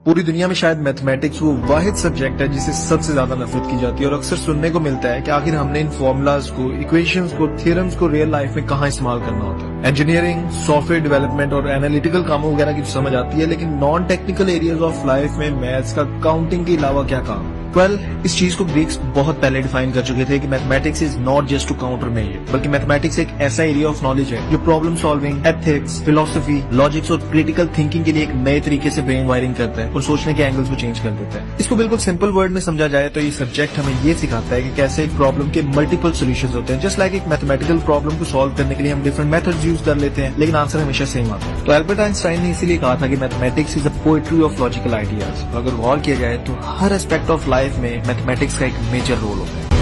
पूरी दुनिया में शायद मैथमेटिक्स वो वाहिद सब्जेक्ट है जिसे सबसे ज्यादा नफरत की जाती है और अक्सर सुनने को मिलता है कि आखिर हमने इन फॉर्मूलाज को, इक्वेशंस को, थ्योरम्स को रियल लाइफ में कहाँ इस्तेमाल करना होता है। इंजीनियरिंग, सॉफ्टवेयर डेवलपमेंट और एनालिटिकल कामों वगैरह की समझ आती है, लेकिन non technical areas of life में मैथ्स का काउंटिंग के अलावा क्या काम। इस चीज को ग्रीक्स बहुत पहले डिफाइन कर चुके थे कि mathematics is not just to counter measure, बल्कि मैथमेटिक्स एक ऐसा एरिया ऑफ नॉलेज है जो problem solving, ethics, philosophy, logics और क्रिटिकल थिंकिंग के लिए एक नए तरीके से ब्रेन वायरिंग करता है और सोचने के एंगल्स को चेंज कर देता है। इसको बिल्कुल सिंपल वर्ड में समझा जाए तो ये सब्जेक्ट हमें ये सिखाता है कि कैसे एक प्रॉब्लम के मल्टीपल सोल्यूशंस होते हैं। जस्ट लाइक एक मैथमेटिकल प्रॉब्लम को सॉल्व करने के लिए हम डिफरेंट मेथड्स यूज कर लेते हैं, लेकिन आंसर हमेशा सेम आता है। तो एल्बर्ट आइंस्टाइन ने इसीलिए कहा था कि mathematics is a poetry of logical ideas. अगर गौर किया जाए तो हर एस्पेक्ट ऑफ लाइफ में मैथमेटिक्स का एक मेजर रोल होता है।